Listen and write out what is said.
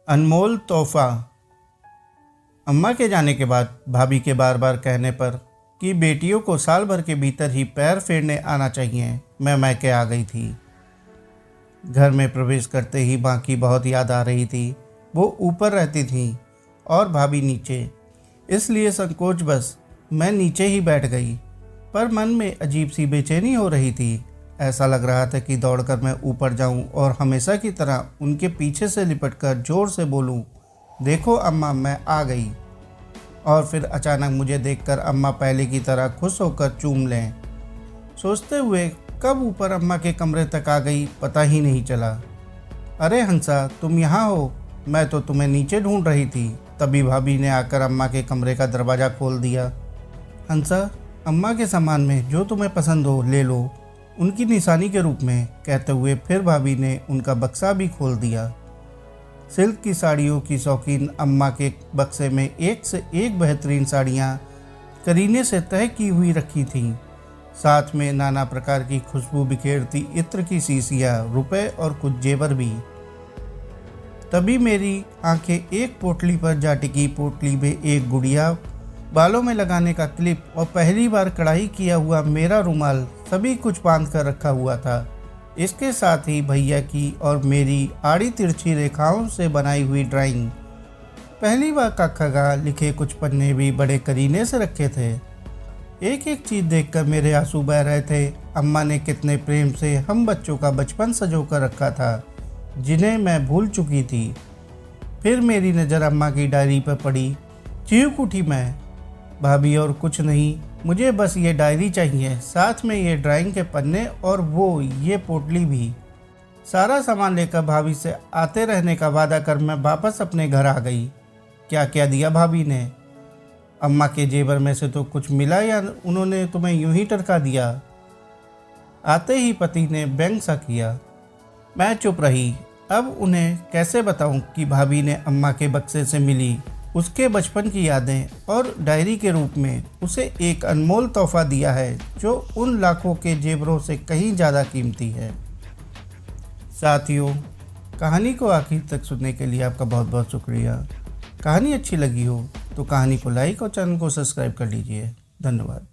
अनमोल तोहफा। अम्मा के जाने के बाद भाभी के बार बार कहने पर कि बेटियों को साल भर के भीतर ही पैर फेरने आना चाहिए, मैं मैके आ गई थी। घर में प्रवेश करते ही माँ की बहुत याद आ रही थी। वो ऊपर रहती थी और भाभी नीचे, इसलिए संकोच बस मैं नीचे ही बैठ गई। पर मन में अजीब सी बेचैनी हो रही थी। ऐसा लग रहा था कि दौड़कर मैं ऊपर जाऊं और हमेशा की तरह उनके पीछे से लिपटकर जोर से बोलूं, देखो अम्मा मैं आ गई। और फिर अचानक मुझे देखकर अम्मा पहले की तरह खुश होकर चूम लें। सोचते हुए कब ऊपर अम्मा के कमरे तक आ गई पता ही नहीं चला। अरे हंसा, तुम यहाँ हो, मैं तो तुम्हें नीचे ढूंढ रही थी। तभी भाभी ने आकर अम्मा के कमरे का दरवाज़ा खोल दिया। हंसा, अम्मा के सामान में जो तुम्हें पसंद हो ले लो, उनकी निशानी के रूप में, कहते हुए फिर भाभी ने उनका बक्सा भी खोल दिया। सिल्क की साड़ियों की शौकीन अम्मा के बक्से में एक से एक बेहतरीन साड़ियाँ करीने से तय की हुई रखी थीं। साथ में नाना प्रकार की खुशबू बिखेरती इत्र की शीशियाँ, रुपए और कुछ जेवर भी। तभी मेरी आंखें एक पोटली पर जा टिकी। पोटली में एक गुड़िया, बालों में लगाने का क्लिप और पहली बार कढ़ाई किया हुआ मेरा रुमाल, सभी कुछ बांध कर रखा हुआ था। इसके साथ ही भैया की और मेरी आड़ी तिरछी रेखाओं से बनाई हुई ड्राइंग, पहली बार का खगा लिखे कुछ पन्ने भी बड़े करीने से रखे थे। एक एक चीज़ देखकर मेरे आंसू बह रहे थे। अम्मा ने कितने प्रेम से हम बच्चों का बचपन सजो कर रखा था, जिन्हें मैं भूल चुकी थी। फिर मेरी नज़र अम्मा की डायरी पर पड़ी। चीख उठी मैं, भाभी और कुछ नहीं, मुझे बस ये डायरी चाहिए, साथ में ये ड्राइंग के पन्ने और वो ये पोटली भी। सारा सामान लेकर भाभी से आते रहने का वादा कर मैं वापस अपने घर आ गई। क्या क्या दिया भाभी ने? अम्मा के जेवर में से तो कुछ मिला या उन्होंने तुम्हें यूं ही टरका दिया? आते ही पति ने व्यंग सा किया। मैं चुप रही। अब उन्हें कैसे बताऊं कि भाभी ने अम्मा के बक्से से मिली उसके बचपन की यादें और डायरी के रूप में उसे एक अनमोल तोहफा दिया है, जो उन लाखों के जेवरों से कहीं ज़्यादा कीमती है। साथियों, कहानी को आखिर तक सुनने के लिए आपका बहुत बहुत शुक्रिया। कहानी अच्छी लगी हो तो कहानी को लाइक और चैनल को सब्सक्राइब कर लीजिए। धन्यवाद।